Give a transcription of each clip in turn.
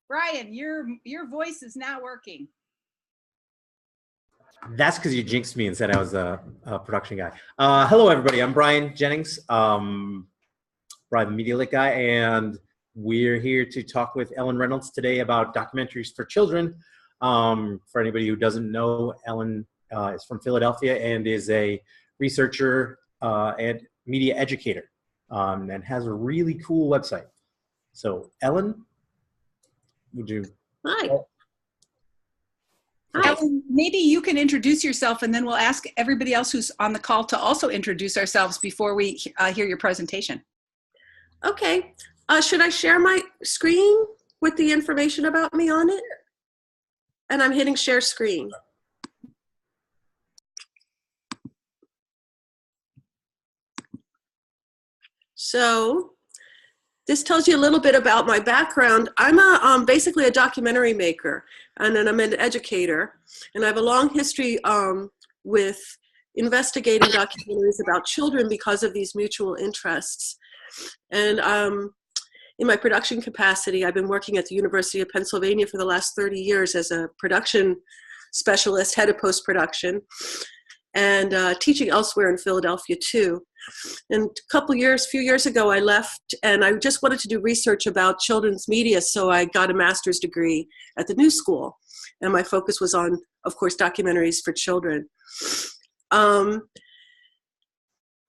Brian, your voice is not working. That's because you jinxed me and said I was a production guy. Hello, everybody. I'm Brian Jennings, Brian the Media Lit guy, and we're here to talk with Ellen Reynolds today about documentaries for children. For anybody who doesn't know, Ellen is from Philadelphia and is a researcher and media educator, and has a really cool website. So, Ellen, would you? Hi. Ellen, maybe you can introduce yourself, and then we'll ask everybody else who's on the call to also introduce ourselves before we hear your presentation. Okay. Should I share my screen with the information about me on it? And I'm hitting share screen. So this tells you a little bit about my background. I'm basically a documentary maker, and then I'm an educator, and I have a long history with investigating documentaries about children because of these mutual interests. And in my production capacity, I've been working at the University of Pennsylvania for the last 30 years as a production specialist, head of post-production, and teaching elsewhere in Philadelphia too. And a few years ago, I left, and I just wanted to do research about children's media, so I got a master's degree at the New School. And my focus was on, of course, documentaries for children.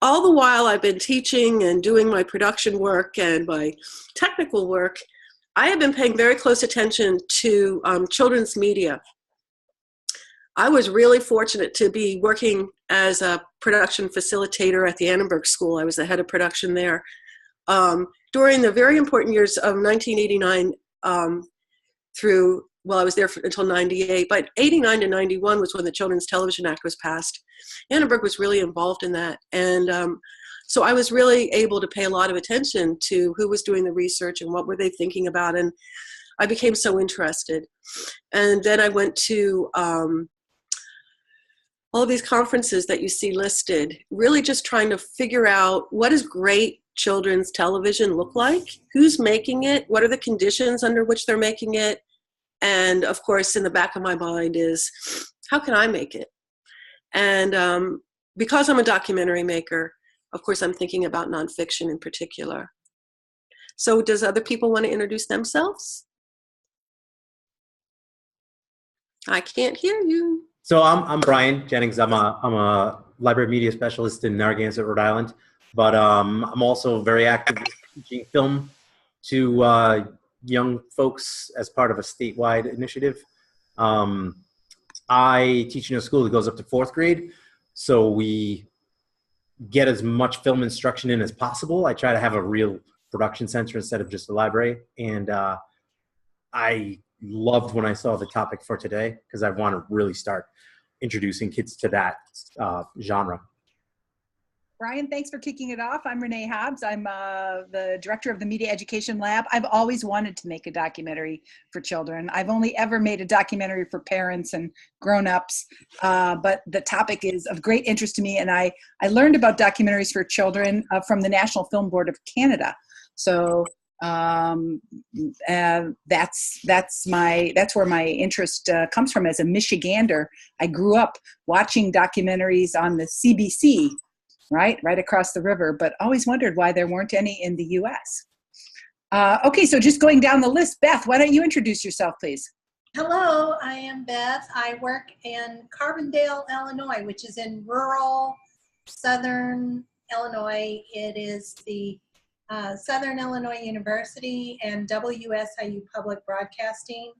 All the while I've been teaching and doing my production work and my technical work, I have been paying very close attention to children's media. I was really fortunate to be working as a production facilitator at the Annenberg School. I was the head of production there. During the very important years of 1989 I was there until 98, but 89 to 91 was when the Children's Television Act was passed. Annenberg was really involved in that. And so I was really able to pay a lot of attention to who was doing the research and what were they thinking about. And I became so interested. And then I went to all of these conferences that you see listed, really just trying to figure out what does great children's television look like? Who's making it? What are the conditions under which they're making it? And of course, in the back of my mind is, how can I make it? And because I'm a documentary maker, of course, I'm thinking about nonfiction in particular. So does other people want to introduce themselves? I can't hear you. So I'm Brian Jennings. I'm a library media specialist in Narragansett, Rhode Island, but I'm also very active teaching film to young folks as part of a statewide initiative. I teach in a school that goes up to 4th grade, so we get as much film instruction in as possible. I try to have a real production center instead of just a library, and I loved when I saw the topic for today because I want to really start introducing kids to that genre. Brian, thanks for kicking it off. I'm Renee Hobbs. I'm the director of the Media Education Lab. I've always wanted to make a documentary for children. I've only ever made a documentary for parents and grown-ups, but the topic is of great interest to me, and I learned about documentaries for children from the National Film Board of Canada. So that's where my interest comes from. As a Michigander, I grew up watching documentaries on the CBC, right across the river, but always wondered why there weren't any in the US. Okay, so just going down the list, Beth, why don't you introduce yourself, please? Hello, I am Beth. I work in Carbondale, Illinois, which is in rural southern Illinois. It is the Southern Illinois University and WSIU Public Broadcasting.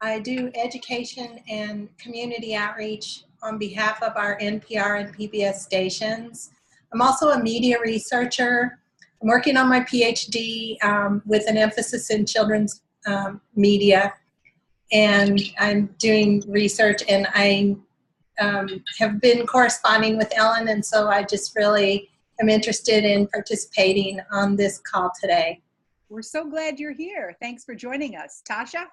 I do education and community outreach on behalf of our NPR and PBS stations. I'm also a media researcher. I'm working on my PhD with an emphasis in children's media, and I'm doing research, and I have been corresponding with Ellen, and so I just really am interested in participating on this call today. We're so glad you're here. Thanks for joining us. Tasha?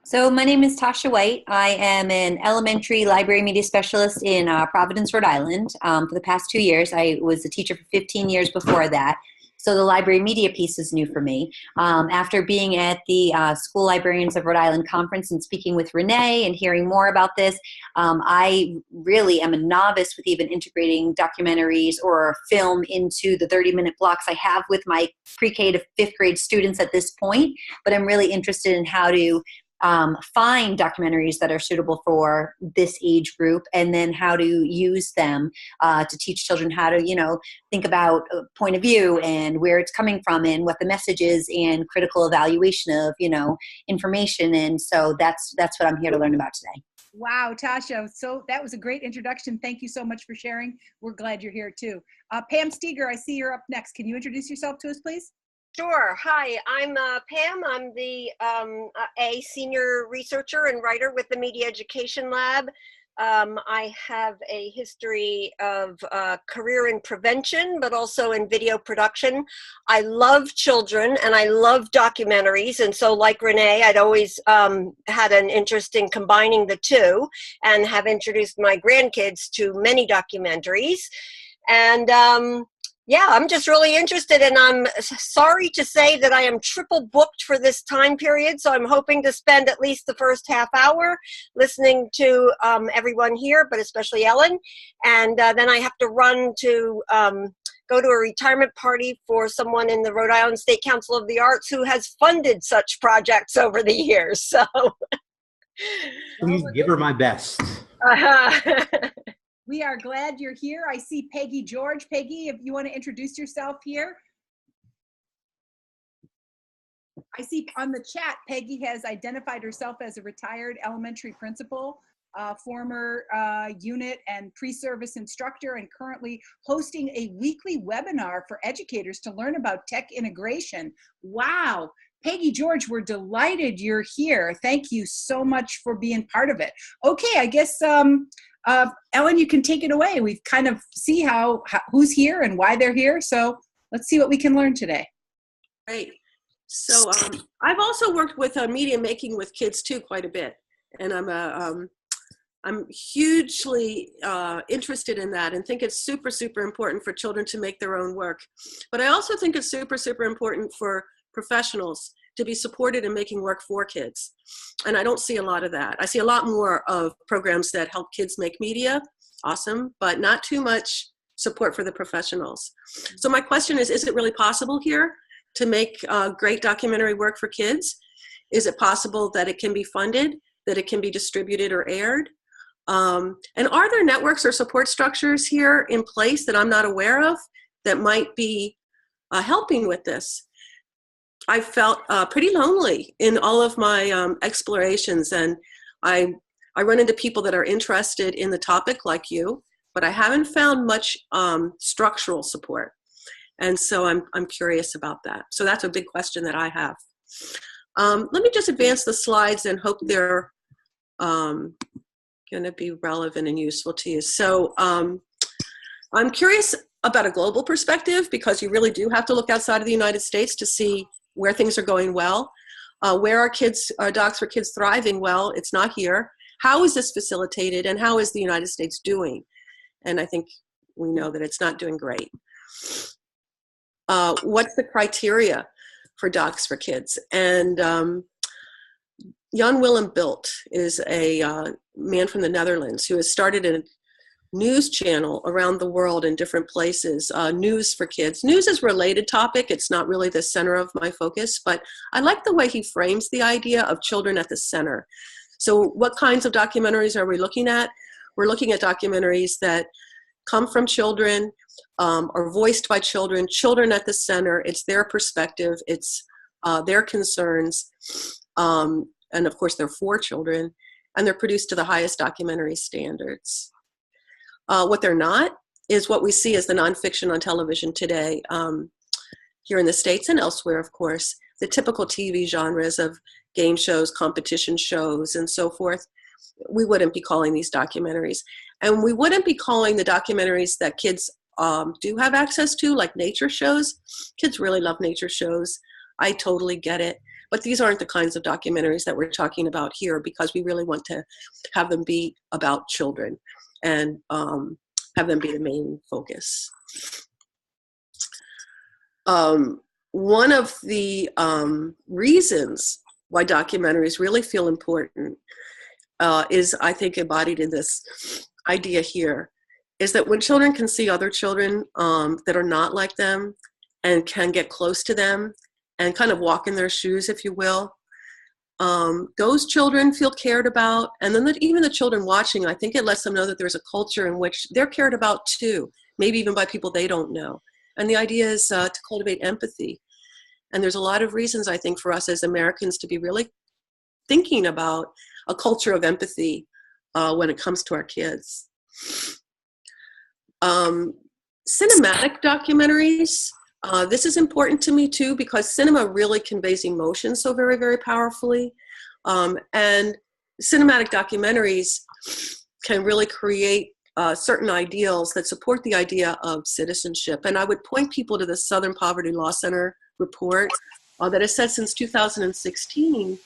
So my name is Tasha White. I am an elementary library media specialist in Providence, Rhode Island. For the past 2 years, I was a teacher for 15 years before that. So the library media piece is new for me. After being at the School Librarians of Rhode Island conference and speaking with Renee and hearing more about this, I really am a novice with even integrating documentaries or film into the 30-minute blocks I have with my pre-K to 5th grade students at this point. But I'm really interested in how to find documentaries that are suitable for this age group, and then how to use them to teach children how to, think about a point of view and where it's coming from and what the message is and critical evaluation of, information. And so that's what I'm here to learn about today. Wow, Tasha. So that was a great introduction. Thank you so much for sharing. We're glad you're here too. Pam Steger, I see you're up next. Can you introduce yourself to us, please? Sure. Hi, I'm Pam. I'm the a senior researcher and writer with the Media Education Lab. I have a history of career in prevention, but also in video production. I love children and I love documentaries. And so like Renee, I'd always had an interest in combining the two and have introduced my grandkids to many documentaries. And yeah, I'm just really interested, and I'm sorry to say that I am triple booked for this time period, so I'm hoping to spend at least the first half hour listening to everyone here, but especially Ellen, and then I have to run to go to a retirement party for someone in the Rhode Island State Council of the Arts who has funded such projects over the years, so. Please give her my best. We are glad you're here. I see Peggy George. Peggy, if you want to introduce yourself here. I see on the chat, Peggy has identified herself as a retired elementary principal, former unit and pre-service instructor, and currently hosting a weekly webinar for educators to learn about tech integration. Wow. Peggy George, we're delighted you're here. Thank you so much for being part of it. Okay, I guess, Ellen, you can take it away. We've kind of see who's here and why they're here. So let's see what we can learn today. Great. So I've also worked with media making with kids too quite a bit, and I'm hugely interested in that and think it's super, super important for children to make their own work. But I also think it's super, super important for professionals to be supported in making work for kids. And I don't see a lot of that. I see a lot more of programs that help kids make media, awesome, but not too much support for the professionals. So my question is it really possible here to make great documentary work for kids? Is it possible that it can be funded, that it can be distributed or aired? And are there networks or support structures here in place that I'm not aware of that might be helping with this? I felt pretty lonely in all of my explorations, and I run into people that are interested in the topic like you, but I haven't found much structural support. And so I'm curious about that. So that's a big question that I have. Let me just advance the slides and hope they're going to be relevant and useful to you. So I'm curious about a global perspective, because you really do have to look outside of the United States to see where things are going well. Where are Docs for Kids thriving well? It's not here. How is this facilitated, and how is the United States doing? And I think we know that it's not doing great. What's the criteria for Docs for Kids? And Jan Willem Bildt is a man from the Netherlands who has started a news channel around the world in different places, News for Kids. News is a related topic. It's not really the center of my focus, but I like the way he frames the idea of children at the center. So what kinds of documentaries are we looking at? We're looking at documentaries that come from children, are voiced by children, children at the center. It's their perspective, it's their concerns, and of course they're for children, and they're produced to the highest documentary standards. What they're not is what we see as the nonfiction on television today, here in the States and elsewhere, of course, the typical TV genres of game shows, competition shows, and so forth. We wouldn't be calling these documentaries. And we wouldn't be calling the documentaries that kids do have access to, like nature shows. Kids really love nature shows. I totally get it. But these aren't the kinds of documentaries that we're talking about here, because we really want to have them be about children and have them be the main focus. One of the reasons why documentaries really feel important is, I think, embodied in this idea here, is that when children can see other children that are not like them and can get close to them and kind of walk in their shoes, if you will, those children feel cared about. And then even the children watching, I think it lets them know that there's a culture in which they're cared about too, maybe even by people they don't know. And the idea is to cultivate empathy. And there's a lot of reasons, I think, for us as Americans to be really thinking about a culture of empathy when it comes to our kids. Cinematic documentaries, this is important to me too, because cinema really conveys emotion so very, very powerfully. And cinematic documentaries can really create certain ideals that support the idea of citizenship. And I would point people to the Southern Poverty Law Center report that has said since 2016,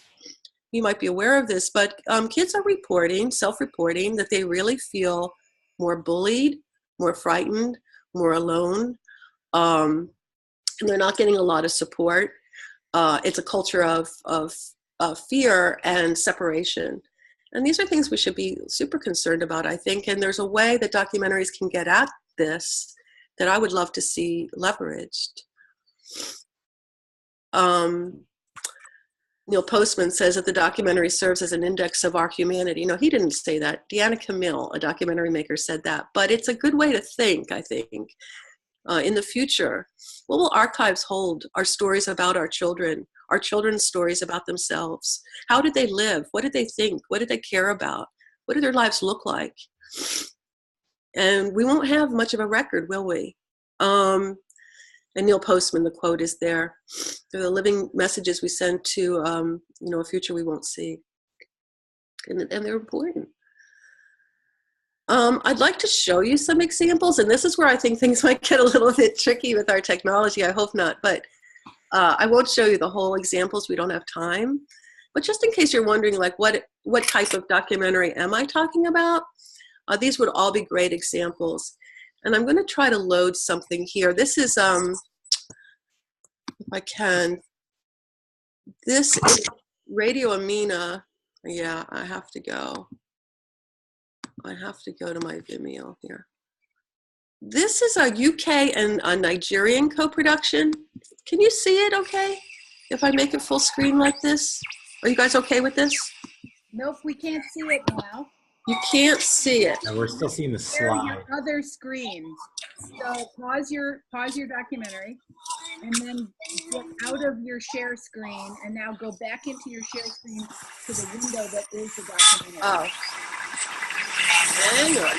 you might be aware of this, but kids are reporting, self-reporting, that they really feel more bullied, more frightened, more alone. And they're not getting a lot of support. It's a culture of fear and separation. And these are things we should be super concerned about, I think. And there's a way that documentaries can get at this that I would love to see leveraged. Neil Postman says that the documentary serves as an index of our humanity. No, he didn't say that. Deanna Camille, a documentary maker, said that. But it's a good way to think, I think. In the future, what will archives hold? Our stories about our children's stories about themselves. How did they live? What did they think? What did they care about? What did their lives look like? And we won't have much of a record, will we? And Neil Postman, the quote is there. They're the living messages we send to a future we won't see. And they're important. I'd like to show you some examples, and this is where I think things might get a little bit tricky with our technology. I hope not, but I won't show you the whole examples. We don't have time. But just in case you're wondering, like, what type of documentary am I talking about? These would all be great examples. And I'm going to try to load something here. This is, if I can, this is Radio Amina. Yeah, I have to go to my Vimeo here. This is a UK and a Nigerian co-production. Can you see it okay? If I make it full screen like this? Are you guys okay with this? Nope, we can't see it now. You can't see it. And we're still seeing the Share slide. your other screens. So pause your documentary, and then get out of your share screen, and now go back into your share screen to the window that is the documentary. Oh. Hang on.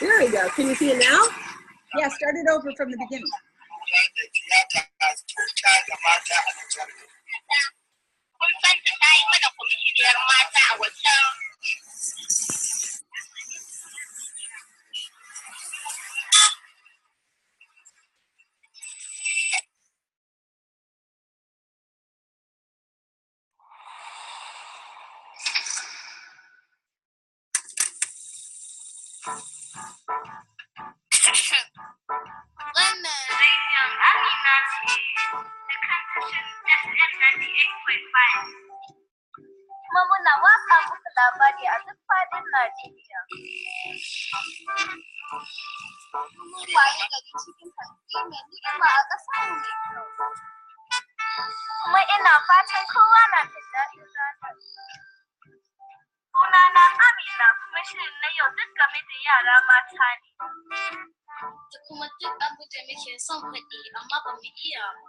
There we go. Can you see it now? Yeah, start it over from the beginning. Kuma muna watsa muku labari a duk faɗin Najeriya. Mun waye gari cikin hantsi mai ni'ima a ƙasar mu mai kyau. Kuma ina fatan kowa na jin daɗin ranar. Sunana Amina, kuma shirin na yau duk game da yara mata ne. Da kuma duk abu da muke son faɗi amma ba mu iya ba.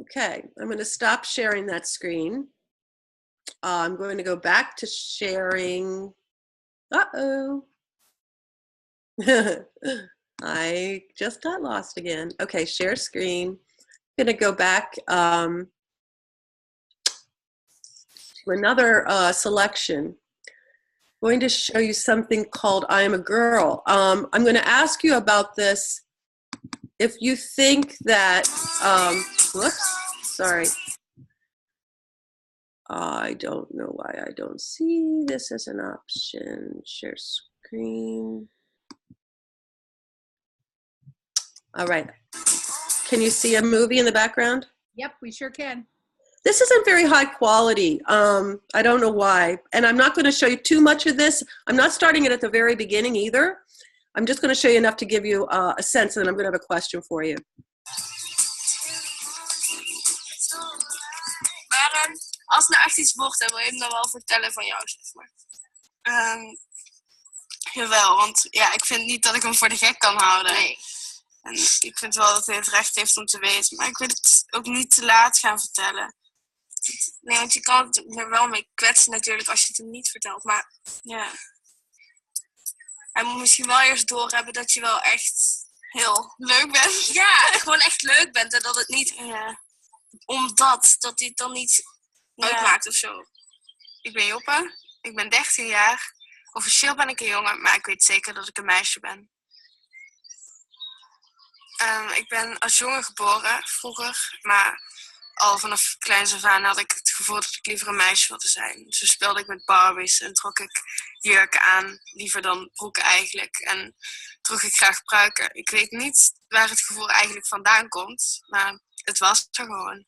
Okay, I'm going to stop sharing that screen. I'm going to go back to sharing. Uh-oh. I just got lost again. Okay, share screen. I'm going to go back to another selection. I'm going to show you something called I Am a Girl. I'm going to ask you about this if you think that, whoops, sorry. I don't know why I don't see this as an option. Share screen. All right. Can you see a movie in the background? Yep, we sure can. This isn't very high quality. I don't know why. And I'm not going to show you too much of this. I'm not starting it at the very beginning either. I'm just going to show you enough to give you a sense, and then I'm going to have a question for you. Maar als het nou echt iets wordt, dan wil je hem dan wel vertellen van jou, zeg maar. Jawel, want ja, ik vind niet dat ik hem voor de gek kan houden. Nee. En ik vind wel dat hij het recht heeft om te weten. Maar ik wil het ook niet te laat gaan vertellen. Nee, want je kan het er wel mee kwetsen natuurlijk als je het hem niet vertelt. Maar ja, hij moet misschien wel eerst doorhebben dat je wel echt heel leuk bent. Ja, gewoon echt leuk bent. En dat het niet, omdat dat hij het dan niet uitmaakt of zo. Ik ben Joppe, ik ben 13 jaar. Officieel ben ik een jongen, maar ik weet zeker dat ik een meisje ben. Ik ben als jongen geboren, vroeger, maar al vanaf kleins af aan had ik het gevoel dat ik liever een meisje wilde zijn. Dus speelde ik met Barbies en trok ik jurken aan, liever dan broeken eigenlijk. En droeg ik graag pruiken. Ik weet niet waar het gevoel eigenlijk vandaan komt, maar het was er gewoon.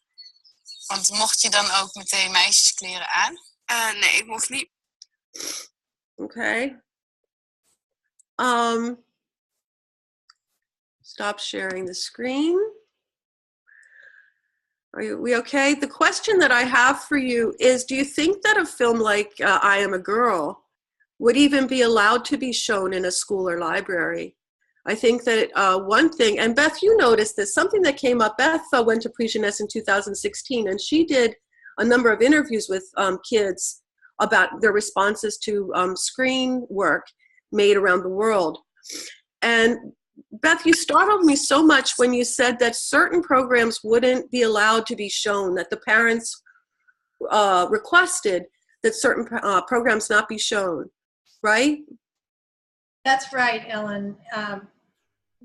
Want mocht je dan ook meteen meisjeskleren aan? Nee, ik mocht niet. Okay. Stop sharing the screen. Are we okay? The question that I have for you is, do you think that a film like I Am a Girl would even be allowed to be shown in a school or library? I think that one thing, and Beth, you noticed this, something that came up. Beth went to Pre-Jeunesse in 2016, and she did a number of interviews with kids about their responses to screen work made around the world. And Beth, you startled me so much when you said that certain programs wouldn't be allowed to be shown, that the parents requested that certain programs not be shown, right? That's right, Ellen.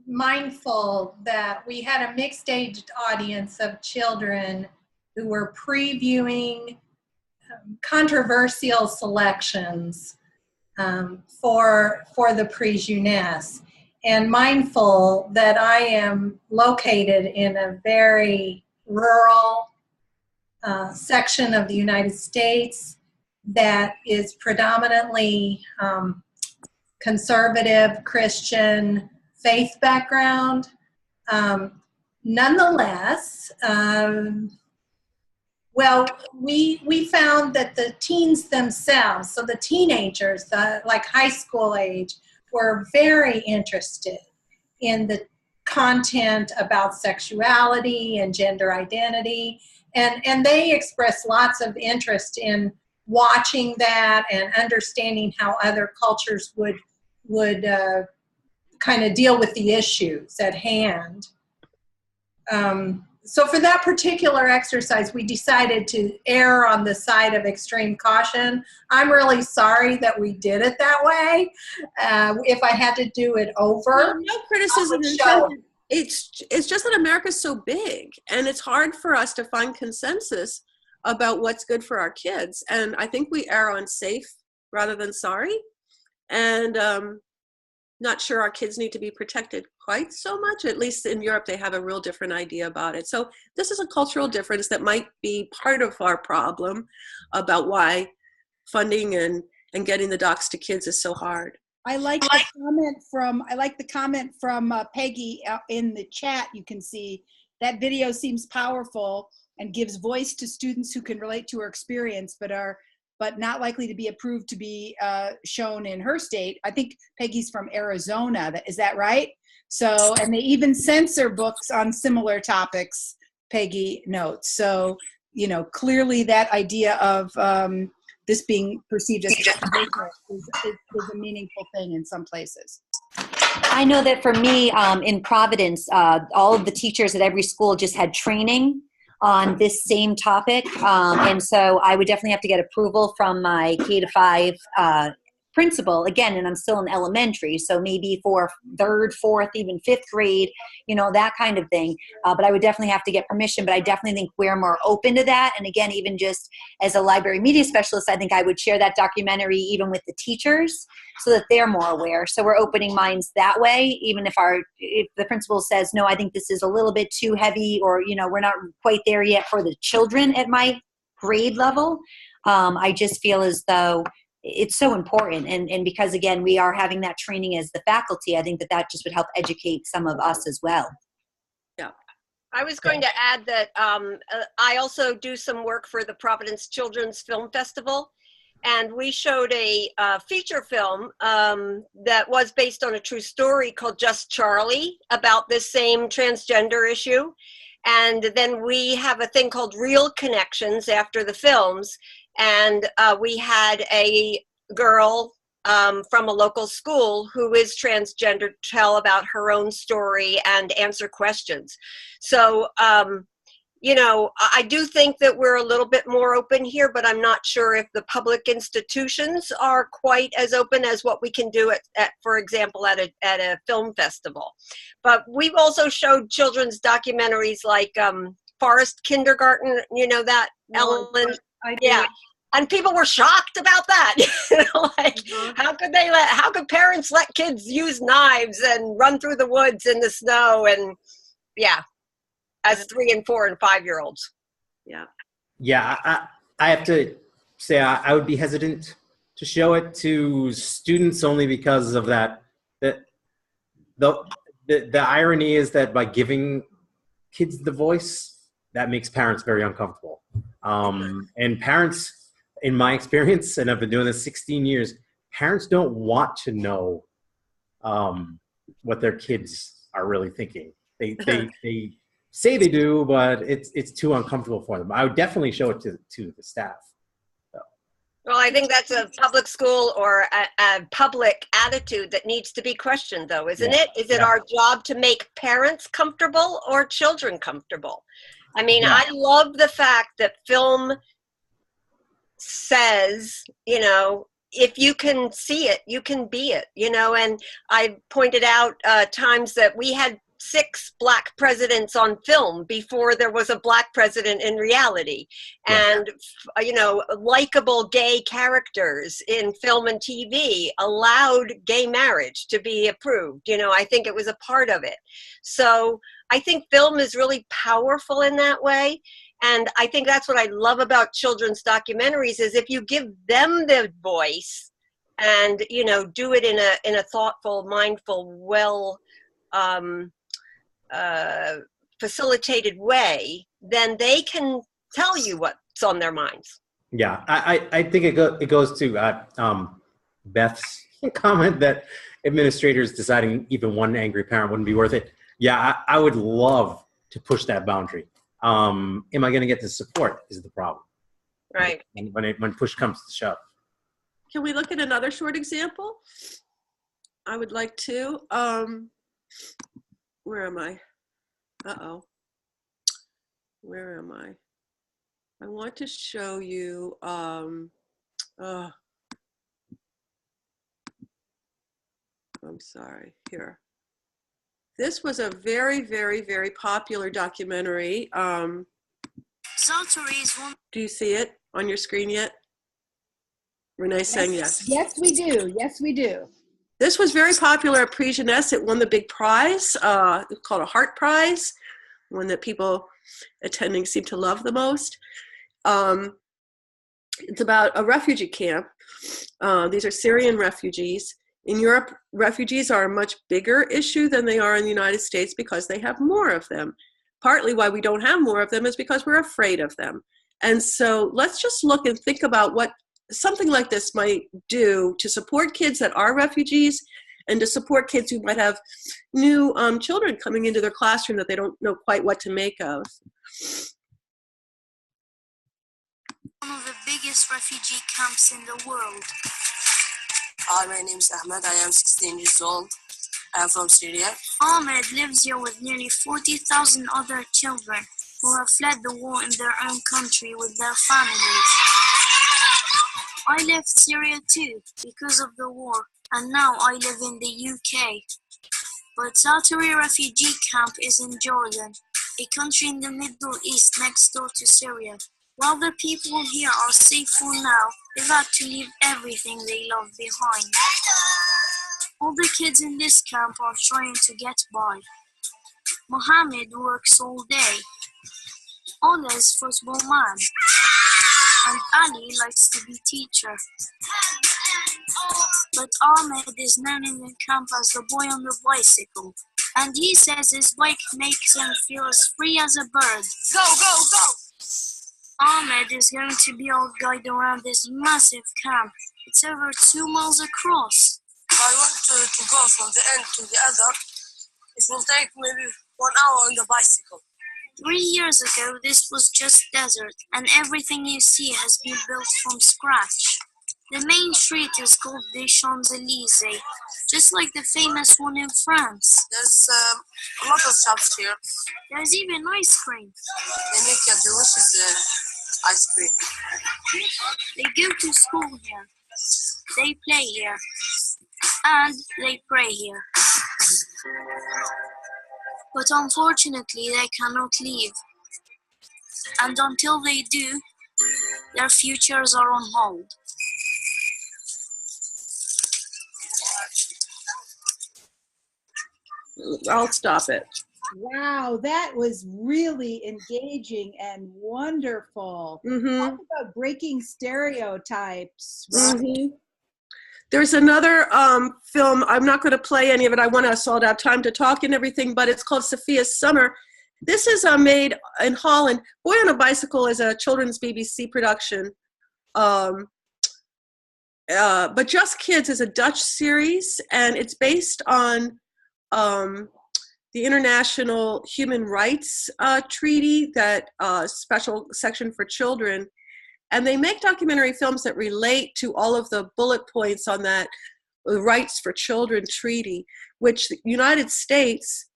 Mindful that we had a mixed-age audience of children who were previewing controversial selections for the Pre-Jeunesse, and mindful that I am located in a very rural section of the United States that is predominantly conservative Christian faith background. Nonetheless, well, we found that the teens themselves, so the teenagers, like high school age, were very interested in the content about sexuality and gender identity, and they expressed lots of interest in watching that and understanding how other cultures would kind of deal with the issues at hand. So for that particular exercise, we decided to err on the side of extreme caution. I'm really sorry that we did it that way. If I had to do it over. No criticism intended. It's just that America's so big, and it's hard for us to find consensus about what's good for our kids. And I think we err on safe rather than sorry. And not sure our kids need to be protected quite so much. At least in Europe, they have a real different idea about it. So this is a cultural difference that might be part of our problem about why funding and getting the docs to kids is so hard. I like the comment from Peggy in the chat. You can see that video seems powerful and gives voice to students who can relate to her experience, but not likely to be approved to be shown in her state. I think Peggy's from Arizona. Is that right? So, and they even censor books on similar topics, Peggy notes. So, you know, clearly that idea of this being perceived as is a meaningful thing in some places. I know that for me in Providence, all of the teachers at every school just had training on this same topic. And so I would definitely have to get approval from my K-5 principal, again, and I'm still in elementary, so maybe for 3rd, 4th, even 5th grade, that kind of thing. But I would definitely have to get permission, but I definitely think we're more open to that. And again, even just as a library media specialist, I think I would share that documentary even with the teachers so that they're more aware. So we're opening minds that way, even if the principal says, no, I think this is a little bit too heavy, or, we're not quite there yet for the children at my grade level. I just feel as though it's so important. And because, again, we are having that training as the faculty, I think that just would help educate some of us as well. Yeah. I was going to add that I also do some work for the Providence Children's Film Festival. And we showed a feature film that was based on a true story called Just Charlie, about this same transgender issue. And then we have a thing called Real Connections after the films. And we had a girl from a local school who is transgender tell about her own story and answer questions. So, I do think that we're a little bit more open here, but I'm not sure if the public institutions are quite as open as what we can do at for example, at a film festival. But we've also showed children's documentaries like Forest Kindergarten, that, Ellen? Yeah. And people were shocked about that. How could parents let kids use knives and run through the woods in the snow? And as 3 and 4 and 5-year-olds. Yeah, I have to say I would be hesitant to show it to students only because of that. The irony is that by giving kids the voice, that makes parents very uncomfortable. And parents, in my experience, and I've been doing this 16 years, parents don't want to know what their kids are really thinking. They say they do, but it's too uncomfortable for them. I would definitely show it to the staff. So. Well, I think that's a public school or a public attitude that needs to be questioned, though, isn't it? Is it our job to make parents comfortable or children comfortable? I mean, I love the fact that film says, if you can see it, you can be it, and I pointed out times that we had 6 Black presidents on film before there was a Black president in reality. And, likable gay characters in film and TV allowed gay marriage to be approved. I think it was a part of it. So I think film is really powerful in that way. And I think that's what I love about children's documentaries is if you give them the voice and, do it in a thoughtful, mindful, well, facilitated way, then they can tell you what's on their minds. Yeah, I think it goes to Beth's comment that administrators deciding even one angry parent wouldn't be worth it. Yeah, I would love to push that boundary. Am I going to get the support is the problem. Right. When push comes to shove. Can we look at another short example? I would like to. Where am I? Uh-oh. Where am I? I want to show you, I'm sorry, here. This was a very, very, very popular documentary. Do you see it on your screen yet? Renee's saying yes. Yes, we do. Yes, we do. This was very popular at Prix Jeunesse. It won the big prize, it's called a Heart Prize, one that people attending seem to love the most. It's about a refugee camp. These are Syrian refugees. In Europe, refugees are a much bigger issue than they are in the United States because they have more of them. Partly why we don't have more of them is because we're afraid of them. And so let's just look and think about what something like this might do to support kids that are refugees and to support kids who might have new children coming into their classroom that they don't know quite what to make of. One of the biggest refugee camps in the world. Hi, my name is Ahmed. I am 16 years old. I am from Syria. Ahmed lives here with nearly 40,000 other children who have fled the war in their own country with their families. I left Syria too because of the war, and now I live in the UK. But Zaatari refugee camp is in Jordan, a country in the Middle East next door to Syria. While the people here are safe for now, they've had to leave everything they love behind. All the kids in this camp are trying to get by. Mohammed works all day. Ola is football man. And Ali likes to be teacher. But Ahmed is known in the camp as the boy on the bicycle. And he says his bike makes him feel as free as a bird. Go, go, go! Ahmed is going to be our guide around this massive camp. It's over 2 miles across. I want to go from the end to the other. It will take maybe 1 hour on the bicycle. 3 years ago, this was just desert, and everything you see has been built from scratch. The main street is called the Champs-Élysées, just like the famous one in France. There's a lot of shops here. There's even ice cream. They make a delicious ice cream. They go to school here. They play here. And they pray here. But unfortunately, they cannot leave. And until they do, their futures are on hold. I'll stop it. Wow, that was really engaging and wonderful. Talk about breaking stereotypes. Right? There's another film. I'm not going to play any of it. I want us all to have time to talk and everything, but it's called Sophia's Summer. This is made in Holland. Boy on a Bicycle is a children's BBC production. But Just Kids is a Dutch series, and it's based on the International Human Rights Treaty, that special section for children. And they make documentary films that relate to all of the bullet points on that Rights for Children treaty, which the United States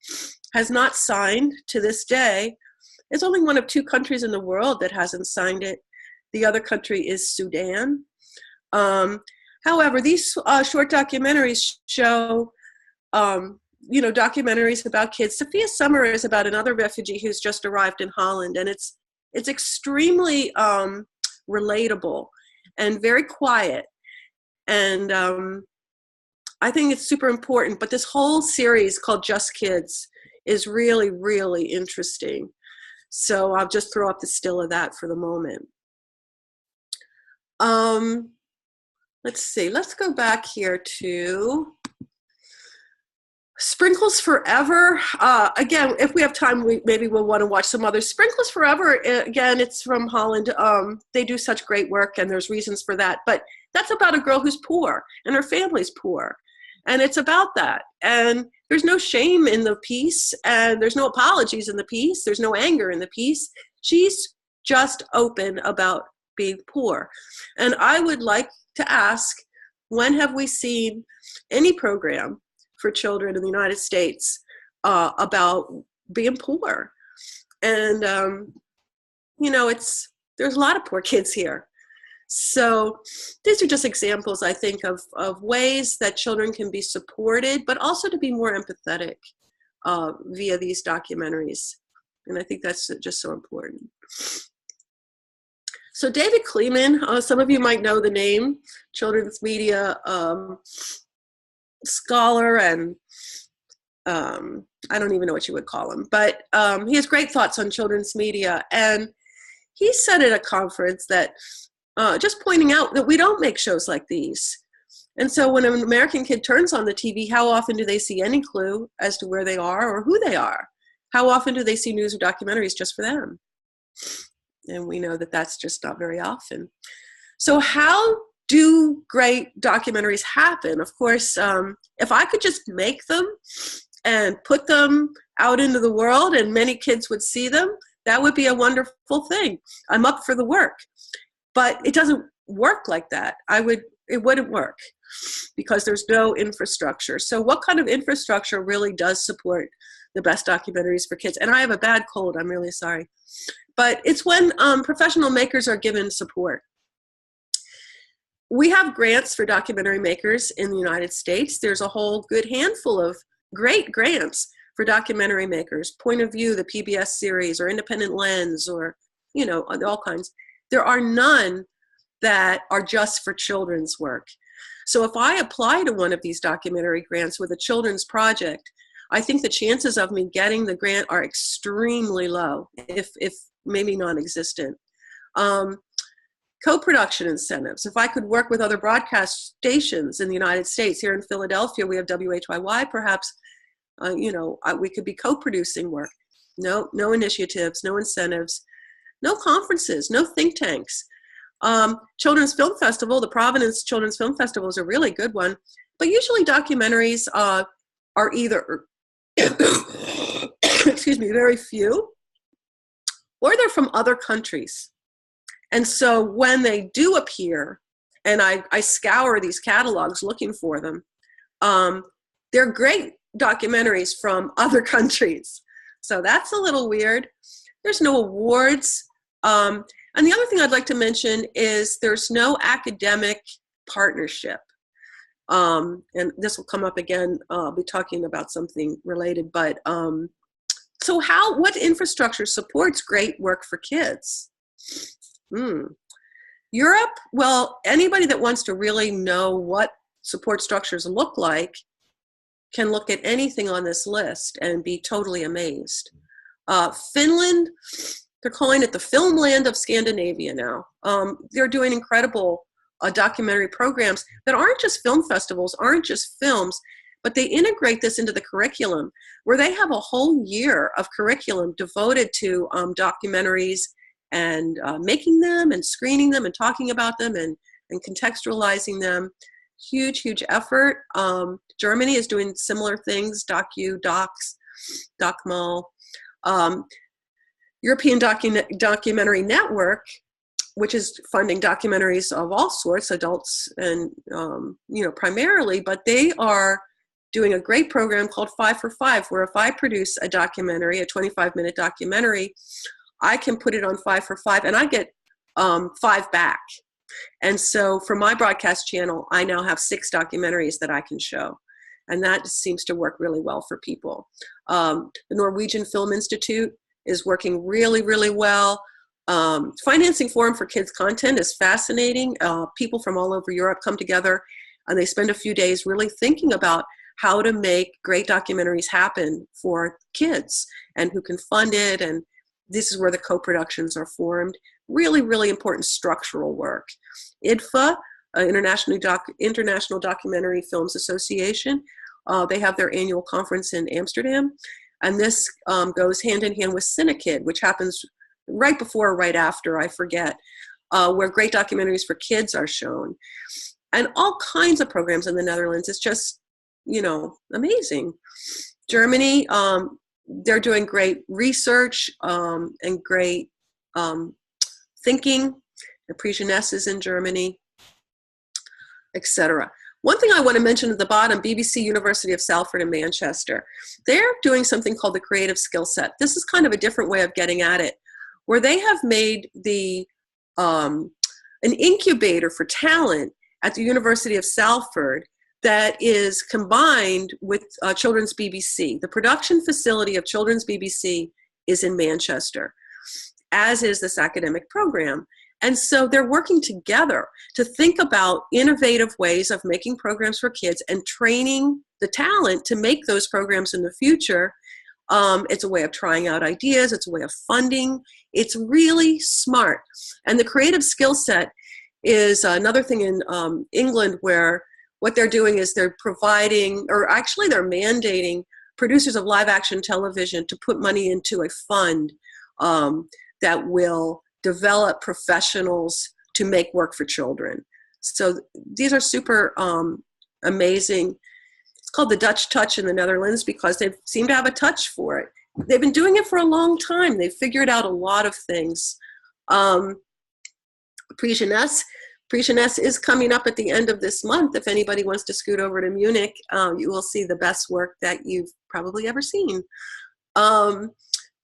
has not signed to this day. It's only one of 2 countries in the world that hasn't signed it. The other country is Sudan. However, these short documentaries show, documentaries about kids. Sophia's Summer is about another refugee who's just arrived in Holland, and it's extremely relatable and very quiet, and I think it's super important. But this whole series called Just Kids is really, really interesting, so I'll just throw up the still of that for the moment. Let's see, let's go back here to Sprinkles Forever. Again, if we have time, maybe we'll want to watch some others. Sprinkles Forever, again, it's from Holland. They do such great work, and there's reasons for that. But that's about a girl who's poor, and her family's poor. And it's about that. And there's no shame in the piece, and there's no apologies in the piece. There's no anger in the piece. She's just open about being poor. And I would like to ask, when have we seen any program for children in the United States about being poor? And there's a lot of poor kids here. So these are just examples, I think, of ways that children can be supported, but also to be more empathetic via these documentaries. And I think that's just so important. So David Kleeman, some of you might know the name, children's media scholar, and I don't even know what you would call him, but he has great thoughts on children's media. And he said at a conference that just pointing out that we don't make shows like these. And so when an American kid turns on the TV, how often do they see any clue as to where they are or who they are? How often do they see news or documentaries just for them? And we know that that's just not very often. So how do great documentaries happen? Of course, if I could just make them and put them out into the world and many kids would see them, that would be a wonderful thing. I'm up for the work. But it doesn't work like that. It wouldn't work because there's no infrastructure. So what kind of infrastructure really does support the best documentaries for kids? And I have a bad cold, I'm really sorry. But it's when professional makers are given support. we have grants for documentary makers in the United States. There's a whole good handful of great grants for documentary makers. Point of View, the PBS series, or Independent Lens, or, you know, all kinds. There are none that are just for children's work. So if I apply to one of these documentary grants with a children's project, I think the chances of me getting the grant are extremely low, if maybe non-existent. Co-production incentives. If I could work with other broadcast stations in the United States, here in Philadelphia, we have WHYY, perhaps, we could be co-producing work. No initiatives, no incentives, no conferences, no think tanks. Children's Film Festival, the Providence Children's Film Festival is a really good one, but usually documentaries are either, excuse me, very few, or they're from other countries. And so when they do appear, and I scour these catalogs looking for them, they're great documentaries from other countries. So that's a little weird. There's no awards. And the other thing I'd like to mention is there's no academic partnership. And this will come up again. I'll be talking about something related. But so what infrastructure supports great work for kids? Europe, well, anybody that wants to really know what support structures look like can look at anything on this list and be totally amazed. Finland, they're calling it the film land of Scandinavia now. They're doing incredible documentary programs that aren't just film festivals, aren't just films, but they integrate this into the curriculum, where they have a whole year of curriculum devoted to documentaries and making them and screening them and talking about them and contextualizing them. Huge, huge effort. Germany is doing similar things, docs, DocMall. European Documentary Network, which is funding documentaries of all sorts, adults and, primarily, but they are doing a great program called 5 for 5, where if I produce a documentary, a 25-minute documentary, I can put it on 5 for 5 and I get 5 back. And so for my broadcast channel, I now have 6 documentaries that I can show. And that seems to work really well for people. The Norwegian Film Institute is working really, really well. Financing Forum for Kids Content is fascinating. People from all over Europe come together and they spend a few days really thinking about how to make great documentaries happen for kids and who can fund it. And this is where the co-productions are formed. Really, really important structural work. IDFA, International Documentary Films Association, they have their annual conference in Amsterdam. And this goes hand in hand with Cinekid, which happens right before or right after, I forget, where great documentaries for kids are shown. And all kinds of programs in the Netherlands. It's just, amazing. Germany, they're doing great research and great thinking. The Pre-Jeunesse is in Germany, etc. One thing I want to mention at the bottom, BBC University of Salford in Manchester. They're doing something called the Creative Skill Set. This is kind of a different way of getting at it, where they have made an incubator for talent at the University of Salford that is combined with Children's BBC. The production facility of Children's BBC is in Manchester, as is this academic program. And so they're working together to think about innovative ways of making programs for kids and training the talent to make those programs in the future. It's a way of trying out ideas. It's a way of funding. It's really smart. And the Creative Skill Set is another thing in England, where what they're doing is they're providing, or actually they're mandating producers of live action television to put money into a fund that will develop professionals to make work for children. So these are super amazing. It's called the Dutch touch in the Netherlands because they seem to have a touch for it. They've been doing it for a long time. They've figured out a lot of things. Pre-Jeunesse is coming up at the end of this month. If anybody wants to scoot over to Munich, you will see the best work that you've probably ever seen.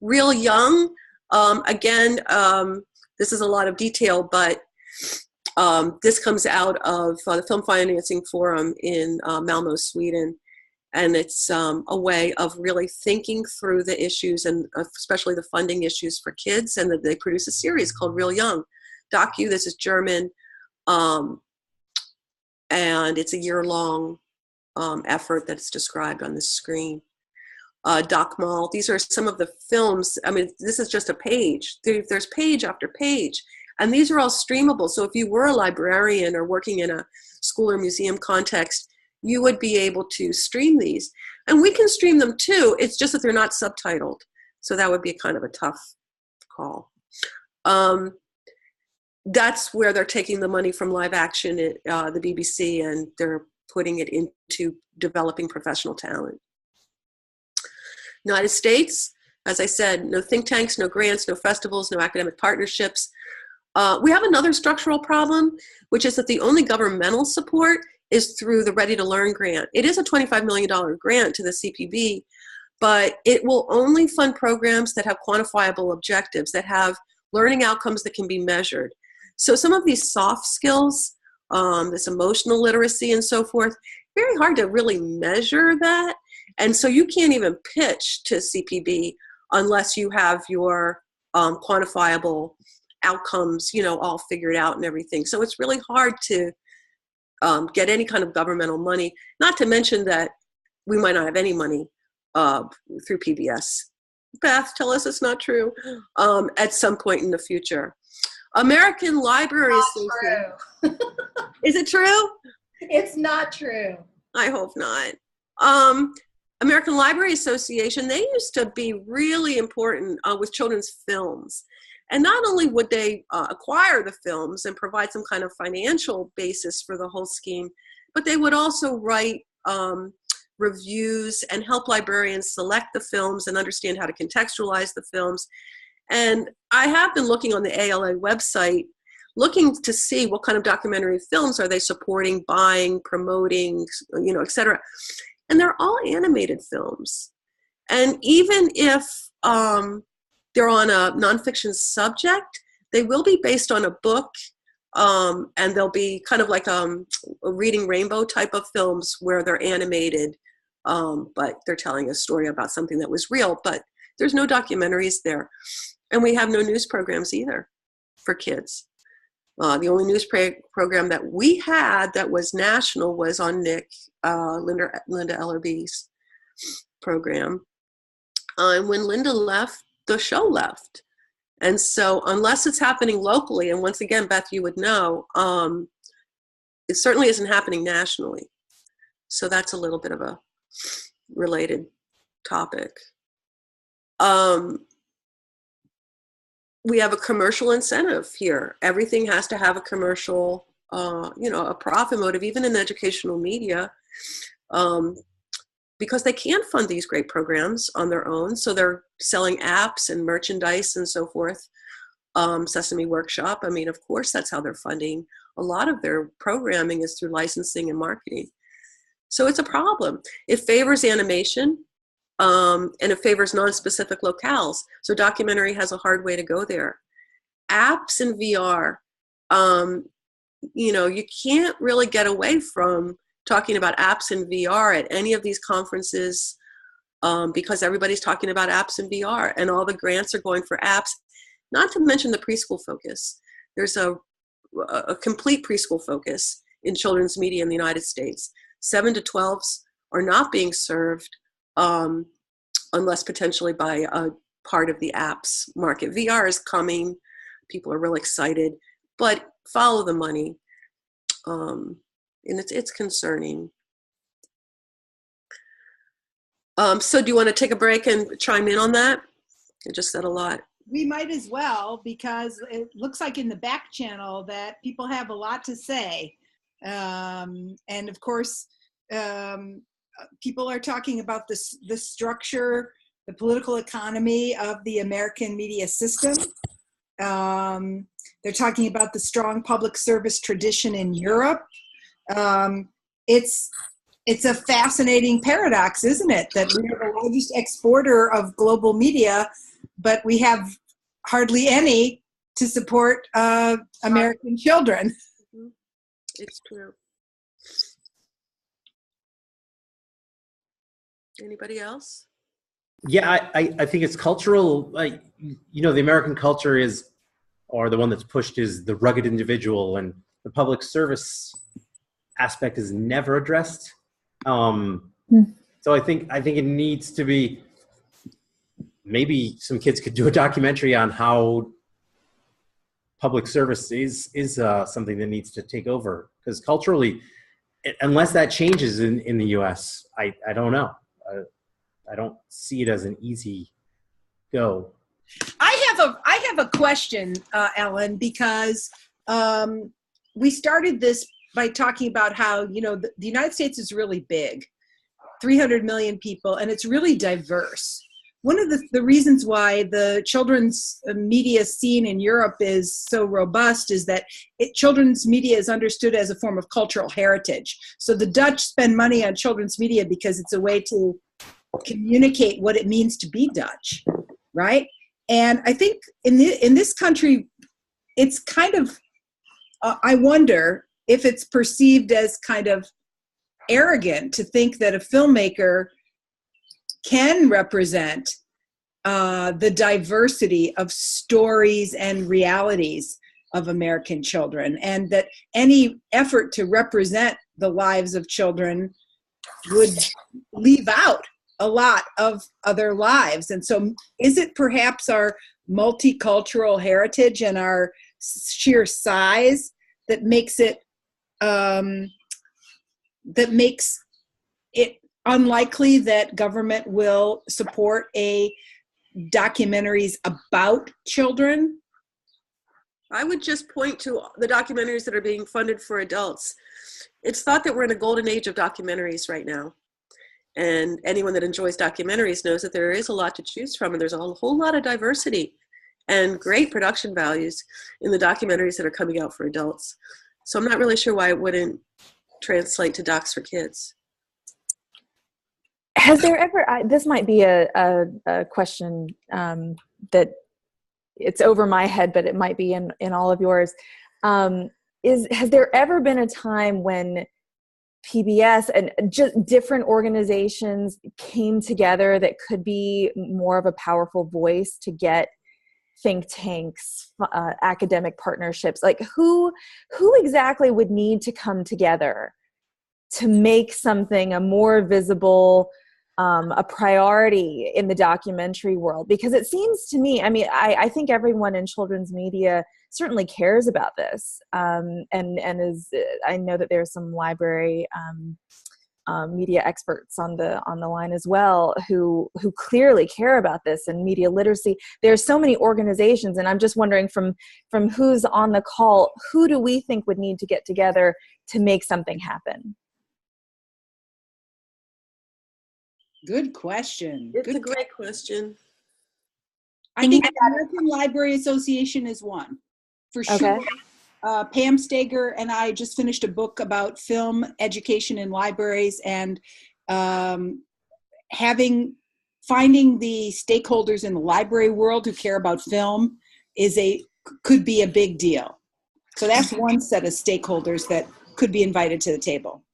Real Young, again, this is a lot of detail, but This comes out of the Film Financing Forum in Malmö, Sweden. And it's a way of really thinking through the issues, and especially the funding issues for kids. And that they produce a series called Real Young. This is German. And it's a year-long effort that's described on the screen. Doc Mall, these are some of the films. I mean, this is just a page. There's page after page. And these are all streamable. So if you were a librarian or working in a school or museum context, you would be able to stream these. And we can stream them too. It's just that they're not subtitled. So that would be kind of a tough call. That's where they're taking the money from live action at the BBC, and they're putting it into developing professional talent. United States, as I said, no think tanks, no grants, no festivals, no academic partnerships. We have another structural problem, which is that the only governmental support is through the Ready to Learn grant. It is a $25 million grant to the CPB, but it will only fund programs that have quantifiable objectives, that have learning outcomes that can be measured. So some of these soft skills, this emotional literacy and so forth, very hard to really measure that. And so you can't even pitch to CPB unless you have your quantifiable outcomes, all figured out and everything. So it's really hard to get any kind of governmental money, not to mention that we might not have any money through PBS. Beth, tell us it's not true, at some point in the future. American Library Association. Is it true? It's not true. I hope not. American Library Association, they used to be really important with children's films. And not only would they acquire the films and provide some kind of financial basis for the whole scheme, but they would also write reviews and help librarians select the films and understand how to contextualize the films. And I have been looking on the ALA website, looking to see what kind of documentary films are they supporting, buying, promoting, et cetera. And they're all animated films. And even if they're on a nonfiction subject, they will be based on a book, and they'll be kind of like a Reading Rainbow type of films where they're animated, but they're telling a story about something that was real, but there's no documentaries there. And we have no news programs either for kids. The only news program that we had that was national was on Nick, Linda Ellerby's program. And when Linda left, the show left. And so unless it's happening locally, and once again, Beth, you would know, it certainly isn't happening nationally. So that's a little bit of a related topic. We have a commercial incentive here. Everything has to have a commercial, a profit motive, even in educational media, because they can't fund these great programs on their own. So they're selling apps and merchandise and so forth. Sesame Workshop, I mean, of course, that's how they're funding. A lot of their programming is through licensing and marketing. So it's a problem. It favors animation, and it favors non-specific locales. So documentary has a hard way to go there. Apps and VR, you can't really get away from talking about apps and VR at any of these conferences, because everybody's talking about apps and VR, and all the grants are going for apps, not to mention the preschool focus. There's a complete preschool focus in children's media in the United States. 7 to 12s are not being served unless potentially by a part of the apps market. VR is coming. People are really excited, but follow the money. And it's concerning. So do you want to take a break and chime in on that? I just said a lot. We might as well, because it looks like in the back channel that people have a lot to say. And of course, people are talking about the structure, the political economy of the American media system. They're talking about the strong public service tradition in Europe. It's a fascinating paradox, isn't it? That we are the largest exporter of global media, but we have hardly any to support American children. It's true. Anybody else? Yeah, I think it's cultural. Like, you know, the American culture is, or the one that's pushed, is the rugged individual, and the public service aspect is never addressed. So I think it needs to be. Maybe some kids could do a documentary on how public service is something that needs to take over, because culturally, unless that changes in the U.S., I don't know. I don't see it as an easy go. I have a question, Ellen, because we started this by talking about how, you know, the United States is really big, 300 million people, and it's really diverse. One of the reasons why the children's media scene in Europe is so robust is that children's media is understood as a form of cultural heritage. So the Dutch spend money on children's media because it's a way to communicate what it means to be Dutch, right? And I think in this country, it's kind of, I wonder if it's perceived as kind of arrogant to think that a filmmaker can represent the diversity of stories and realities of American children, and that any effort to represent the lives of children would leave out a lot of other lives. And so is it perhaps our multicultural heritage and our sheer size that makes it unlikely that government will support documentaries about children? I would just point to the documentaries that are being funded for adults. It's thought that we're in a golden age of documentaries right now. And anyone that enjoys documentaries knows that there is a lot to choose from, and there's a whole lot of diversity and great production values in the documentaries that are coming out for adults. So I'm not really sure why it wouldn't translate to docs for kids. Has there ever, this might be a question that it's over my head, but it might be in all of yours. Has there ever been a time when PBS and just different organizations came together that could be more of a powerful voice to get think tanks, academic partnerships? Like who exactly would need to come together to make something a more visible, a priority in the documentary world? Because it seems to me, I mean, I think everyone in children's media certainly cares about this, and is, I know that there's some library media experts on the line as well who clearly care about this, and media literacy. There's so many organizations, and I'm just wondering from who's on the call, who do we think would need to get together to make something happen? Good question. It's a great question. I think the American Library Association is one, for sure. Okay. Pam Stager and I just finished a book about film education in libraries, and finding the stakeholders in the library world who care about film could be a big deal. So that's one set of stakeholders that could be invited to the table.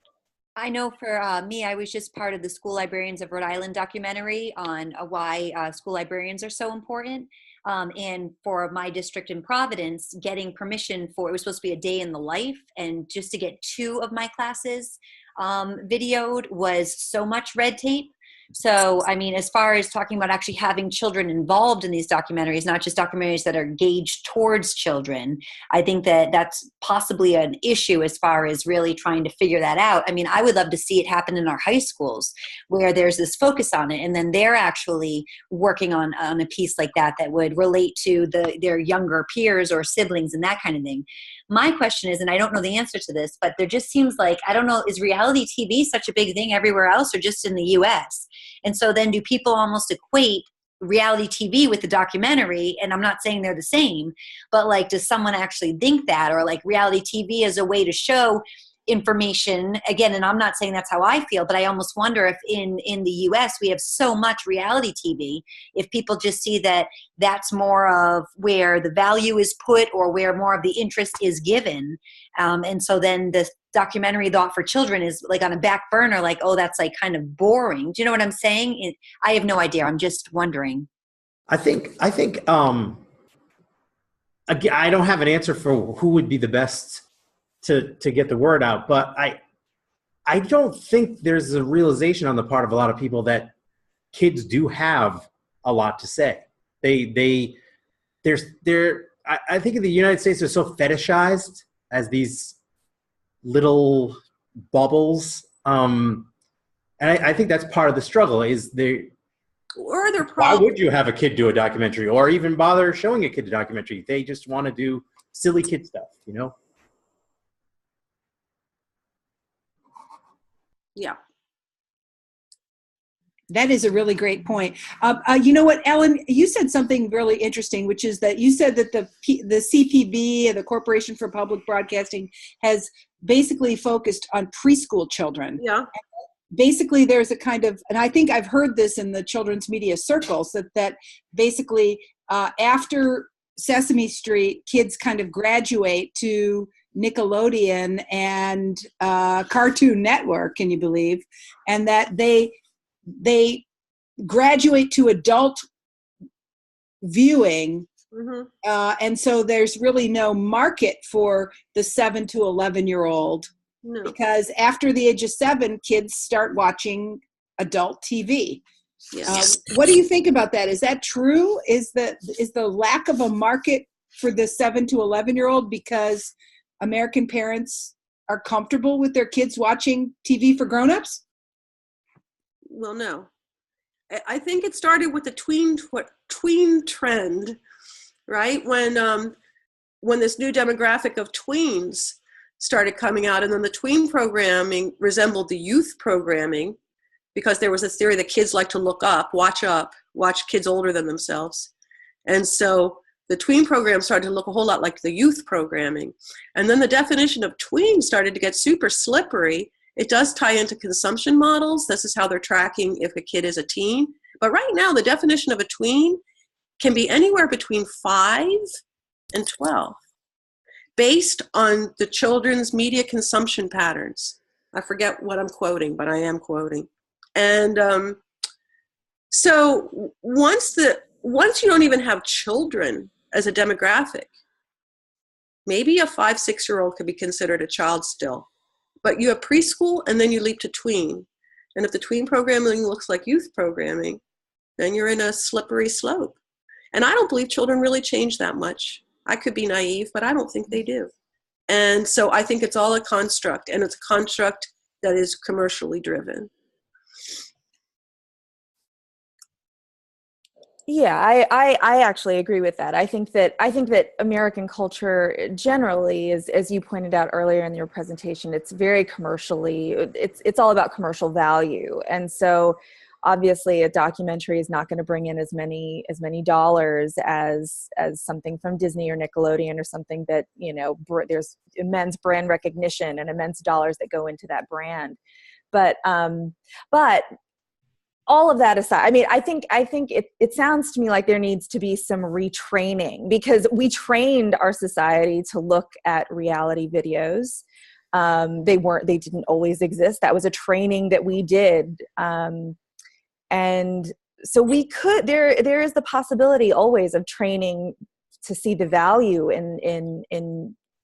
I know for me, I was just part of the School Librarians of Rhode Island documentary on why school librarians are so important. And for my district in Providence, getting permission for, it was supposed to be a day in the life, and just to get 2 of my classes videoed was so much red tape. So, I mean, as far as talking about actually having children involved in these documentaries, not just documentaries that are gauged towards children, I think that that's possibly an issue as far as really trying to figure that out. I mean, I would love to see it happen in our high schools where there's this focus on it, and then they're actually working on a piece like that would relate to their younger peers or siblings and that kind of thing. My question is, and I don't know the answer to this, but there just seems like, I don't know, is reality TV such a big thing everywhere else or just in the US? And so then do people almost equate reality TV with the documentary? And I'm not saying they're the same, but like, does someone actually think that? Or like reality TV as a way to show information again, and I'm not saying that's how I feel, but I almost wonder if in the US we have so much reality TV, if people just see that that's more of where the value is put or where more of the interest is given, and so then the documentary thought for children is like on a back burner, like, oh, that's like kind of boring. Do you know what I'm saying? I have no idea. I'm just wondering. I think again, I don't have an answer for who would be the best to get the word out, but I don't think there's a realization on the part of a lot of people that kids do have a lot to say. I think in the United States they're so fetishized as these little bubbles, and I think that's part of the struggle. Is there? Or their Why would you have a kid do a documentary, or even bother showing a kid a documentary? They just want to do silly kid stuff, you know? Yeah. That is a really great point. You know what, Ellen, you said something really interesting, which is that you said that the CPB, the Corporation for Public Broadcasting, has basically focused on preschool children. Yeah. Basically, there's a kind of, and I think I've heard this in the children's media circles, that basically after Sesame Street, kids kind of graduate to Nickelodeon and Cartoon Network, can you believe? And that they graduate to adult viewing, and so there's really no market for the 7 to 11-year-old. No. Because after the age of 7, kids start watching adult TV. Yes. What do you think about that? Is that true? Is the lack of a market for the 7 to 11-year-old because American parents are comfortable with their kids watching TV for grown-ups? Well, no. I think it started with the tween trend, right? When this new demographic of tweens started coming out, and then the tween programming resembled the youth programming, because there was a theory that kids like to look up, watch kids older than themselves. And so the tween program started to look a whole lot like the youth programming. And then the definition of tween started to get super slippery. It does tie into consumption models. This is how they're tracking if a kid is a teen. But right now, the definition of a tween can be anywhere between 5 and 12. Based on the children's media consumption patterns. I forget what I'm quoting, but I am quoting. And so once you don't even have children as a demographic, maybe a 5, 6-year-old could be considered a child still. But you have preschool, and then you leap to tween. And if the tween programming looks like youth programming, then you're in a slippery slope. And I don't believe children really change that much. I could be naive, but I don't think they do. And so I think it's all a construct, and it's a construct that is commercially driven. Yeah, I actually agree with that. I think that American culture generally is, as you pointed out earlier in your presentation, it's very commercially, it's all about commercial value. And so obviously a documentary is not going to bring in as many dollars as something from Disney or Nickelodeon, or something that, you know, there's immense brand recognition and immense dollars that go into that brand. But all of that aside, I mean, I think it sounds to me like there needs to be some retraining, because we trained our society to look at reality videos. They didn't always exist. That was a training that we did. And so we could, there is the possibility always of training to see the value in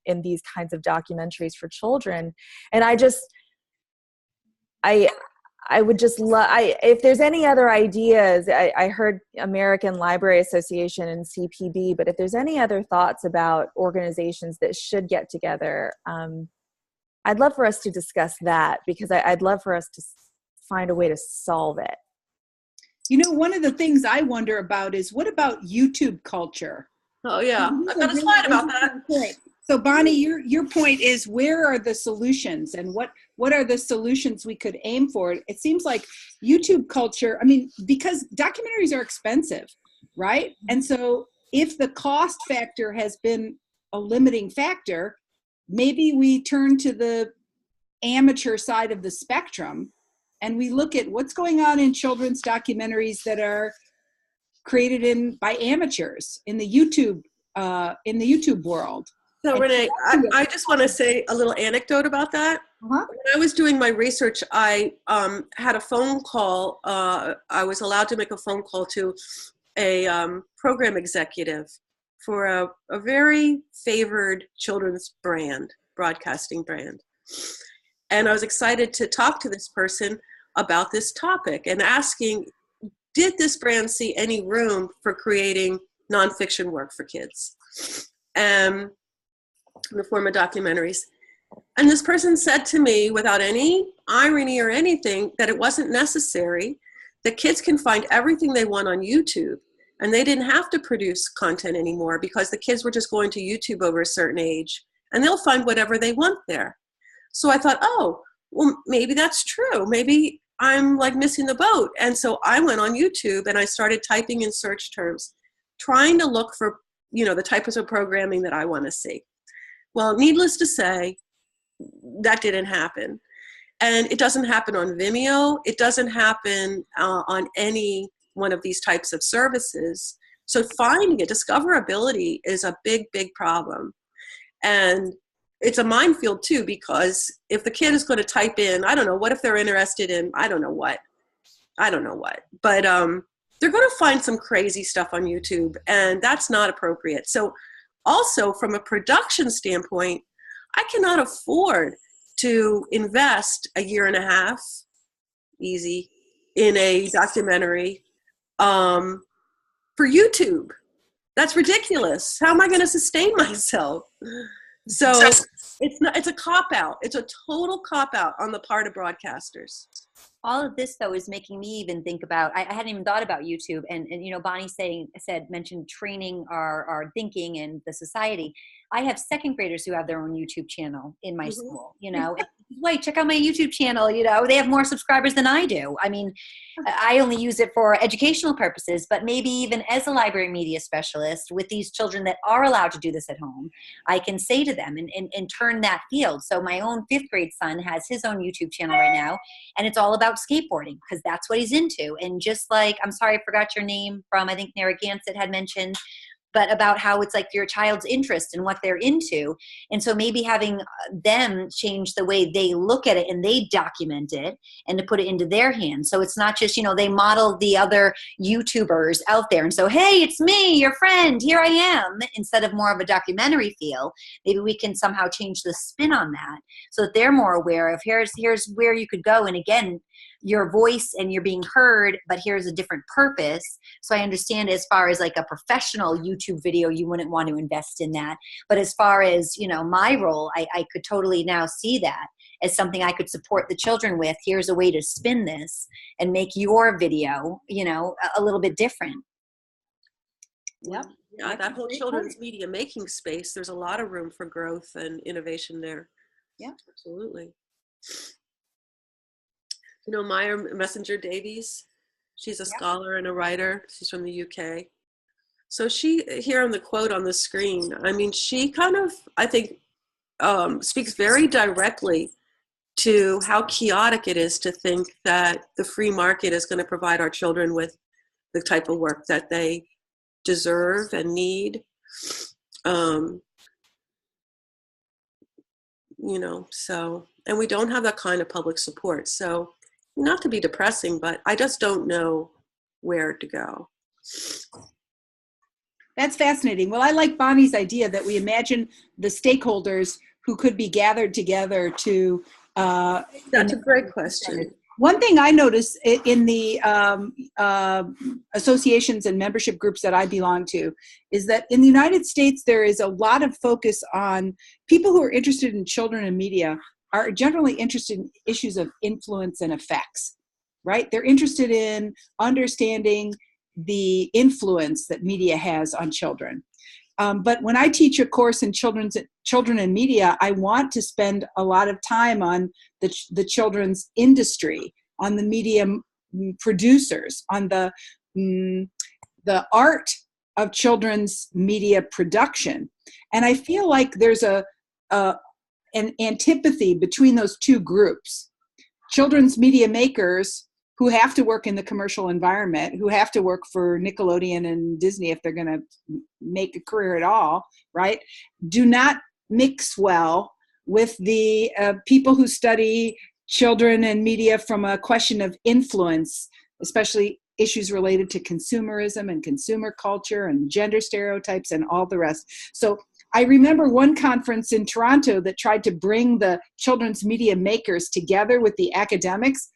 these kinds of documentaries for children. And I would just love, if there's any other ideas, I heard American Library Association and CPB, but if there's any other thoughts about organizations that should get together, I'd love for us to discuss that, because I'd love for us to find a way to solve it. You know, one of the things I wonder about is, what about YouTube culture? Oh yeah, I've got a slide about that. So Bonnie, your point is, where are the solutions, and what are the solutions we could aim for? It seems like YouTube culture, I mean, because documentaries are expensive, right? And so if the cost factor has been a limiting factor, maybe we turn to the amateur side of the spectrum, and we look at what's going on in children's documentaries that are created by amateurs in the YouTube world. So Renee, I just want to say a little anecdote about that. When I was doing my research, I had a phone call. I was allowed to make a phone call to a program executive for a very favored children's broadcasting brand. And I was excited to talk to this person about this topic and asking, did this brand see any room for creating nonfiction work for kids in the form of documentaries? And this person said to me, without any irony or anything, that it wasn't necessary, that kids can find everything they want on YouTube, and they didn't have to produce content anymore because the kids were just going to YouTube over a certain age, and they'll find whatever they want there. So I thought, oh, well, maybe that's true. Maybe I'm like missing the boat. And so I went on YouTube and I started typing in search terms, trying to look for, the types of programming that I want to see. Well, needless to say, that didn't happen. And it doesn't happen on Vimeo. It doesn't happen on any one of these types of services. So finding it, discoverability is a big, big problem. And it's a minefield too, because if the kid is going to type in, I don't know, what if they're interested in, I don't know what, but they're going to find some crazy stuff on YouTube, and that's not appropriate. So also from a production standpoint, I cannot afford to invest a year and a half, easy, in a documentary for YouTube. That's ridiculous. How am I going to sustain myself? So it's a cop-out. It's a total cop-out on the part of broadcasters. All of this, though, is making me even think about, I hadn't even thought about YouTube. And Bonnie mentioned training our thinking and the society. I have second graders who have their own YouTube channel in my school, wait, check out my YouTube channel. They have more subscribers than I do. I mean, I only use it for educational purposes, but maybe even as a library media specialist with these children that are allowed to do this at home, I can say to them and turn that field. So my own 5th grade son has his own YouTube channel right now, and it's all about skateboarding because that's what he's into. And just like, I'm sorry, I forgot your name from, I think Narragansett had mentioned, but about how it's like your child's interest and what they're into. And so maybe having them change the way they look at it and they document it and to put it into their hands. So it's not just, they model the other YouTubers out there. And so, hey, it's me, your friend, here I am, instead of more of a documentary feel. Maybe we can somehow change the spin on that so that they're more aware of here's where you could go. And again, your voice and you're being heard, but here's a different purpose. So I understand as far as like a professional YouTube video, you wouldn't want to invest in that. But as far as, my role, I could totally now see that as something I could support the children with. Here's a way to spin this and make your video, a little bit different. Yep. Yeah, that whole children's media making space, there's a lot of room for growth and innovation there. Yeah, absolutely. Maya Messenger Davies, she's a scholar and a writer. She's from the UK. So she, here on the quote on the screen, I mean, she kind of, I think, speaks very directly to how chaotic it is to think that the free market is going to provide our children with the type of work that they deserve and need. And we don't have that kind of public support. So, not to be depressing, but I just don't know where to go. That's fascinating. Well, I like Bonnie's idea that we imagine the stakeholders who could be gathered together to... That's a great question. One thing I notice in the associations and membership groups that I belong to is that in the United States, there is a lot of focus on people who are interested in children and media are generally interested in issues of influence and effects, right? They're interested in understanding the influence that media has on children. But when I teach a course in children and media, I want to spend a lot of time on the children's industry, on the media producers, on the art of children's media production. And I feel like there's an antipathy between those two groups. Children's media makers who have to work in the commercial environment, who have to work for Nickelodeon and Disney if they're going to make a career at all, right, do not mix well with the people who study children and media from a question of influence, especially issues related to consumerism and consumer culture and gender stereotypes and all the rest. So I remember one conference in Toronto that tried to bring the children's media makers together with the academics,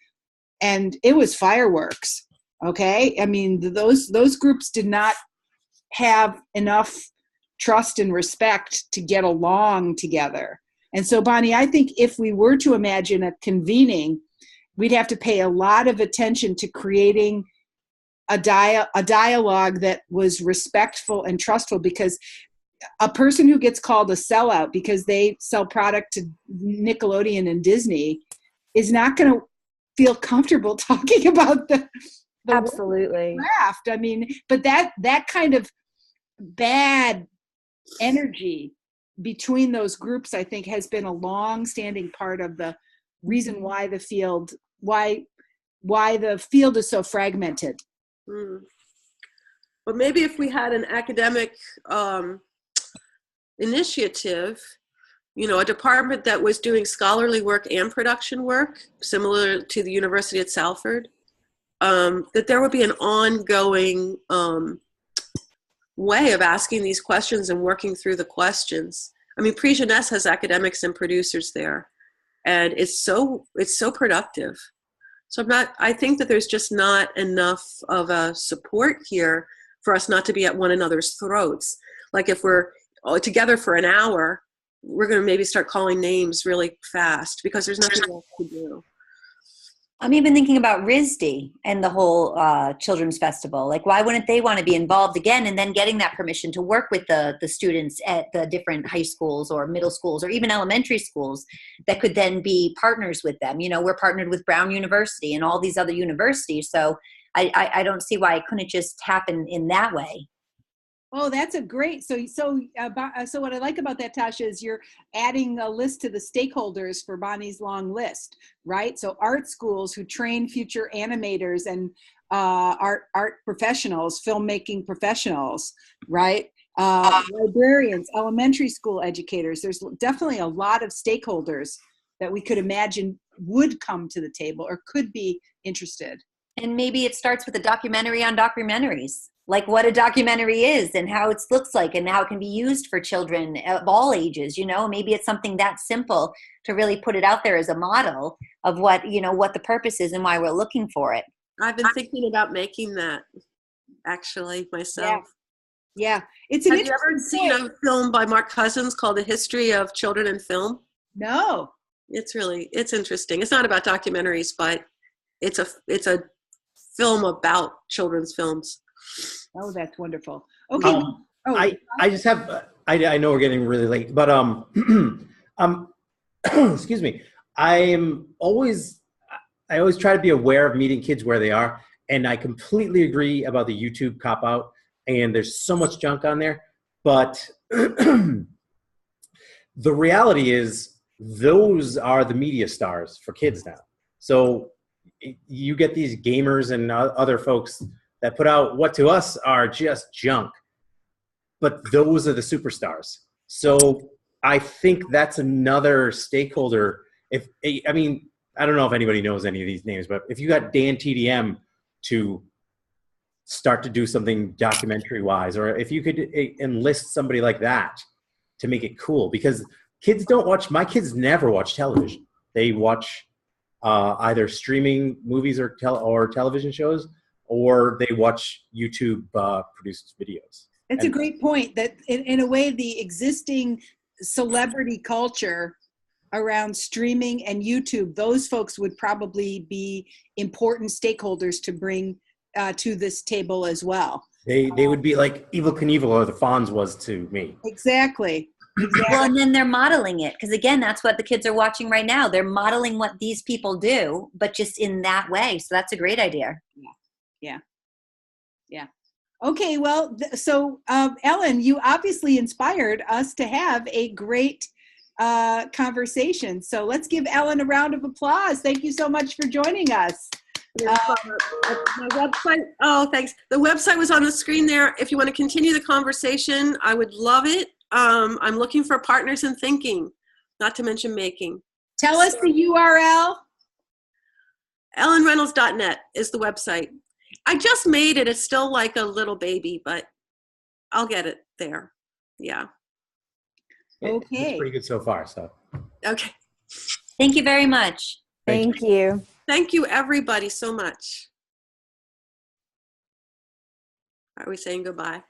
and it was fireworks. Okay, I mean, those groups did not have enough trust and respect to get along together. And so, Bonnie, I think if we were to imagine a convening, we'd have to pay a lot of attention to creating a dialogue that was respectful and trustful, because a person who gets called a sellout because they sell product to Nickelodeon and Disney is not going to feel comfortable talking about the Absolutely craft. I mean, but that kind of bad energy between those groups, I think, has been a long-standing part of the reason why the field is so fragmented. But maybe if we had an academic initiative, you know, a department that was doing scholarly work and production work, similar to the University at Salford, that there would be an ongoing way of asking these questions and working through the questions. I mean, Pre-Jeunesse has academics and producers there, and it's so productive. So I think that there's just not enough of a support here for us not to be at one another's throats. Like if we're together for an hour, we're going to maybe start calling names really fast because there's nothing else to do. I'm even thinking about RISD and the whole children's festival. Like, why wouldn't they want to be involved again, and then getting that permission to work with the students at the different high schools or middle schools or even elementary schools that could then be partners with them? You know, we're partnered with Brown University and all these other universities. So I don't see why it couldn't just happen in that way. Oh, that's a great. So what I like about that, Tasha, is you're adding a list to the stakeholders for Bonnie's long list, right? So art schools who train future animators and art professionals, filmmaking professionals, right? Librarians, elementary school educators. There's definitely a lot of stakeholders that we could imagine would come to the table or could be interested. And maybe it starts with a documentary on documentaries. Like what a documentary is and how it looks like and how it can be used for children of all ages. You know, maybe it's something that simple to really put it out there as a model of what the purpose is and why we're looking for it. I've been thinking about making that actually myself. Yeah. Have you ever seen a film by Mark Cousins called The History of Children in Film? No. It's interesting. It's not about documentaries, but it's a film about children's films. Oh, that's wonderful. Okay. I just have, I know we're getting really late, but excuse me. I always try to be aware of meeting kids where they are. And I completely agree about the YouTube cop out, and there's so much junk on there. But the reality is those are the media stars for kids now. So you get these gamers and other folks that put out what to us are just junk, but those are the superstars. So I think that's another stakeholder. I don't know if anybody knows any of these names, but if you got Dan TDM to start to do something documentary wise, or if you could enlist somebody like that to make it cool, because my kids never watch television. They watch either streaming movies or television shows, or they watch YouTube produced videos. It's a great point that in a way the existing celebrity culture around streaming and YouTube, those folks would probably be important stakeholders to bring to this table as well. They would be like Evel Knievel or the Fonz was to me. Exactly. Well, and then they're modeling it, because again, that's what the kids are watching right now. They're modeling what these people do, but just in that way. So that's a great idea. Yeah. Okay, well, so Ellen, you obviously inspired us to have a great conversation. So let's give Ellen a round of applause. Thank you so much for joining us. My website, oh, thanks. The website was on the screen there. If you want to continue the conversation, I would love it. I'm looking for partners in thinking, not to mention making. Tell us the URL. EllenReynolds.net is the website. I just made it. It's still like a little baby, but I'll get it there. Yeah. Okay. It's pretty good so far. So. Okay. Thank you very much. Thank you. Thank you, everybody, so much. Are we saying goodbye?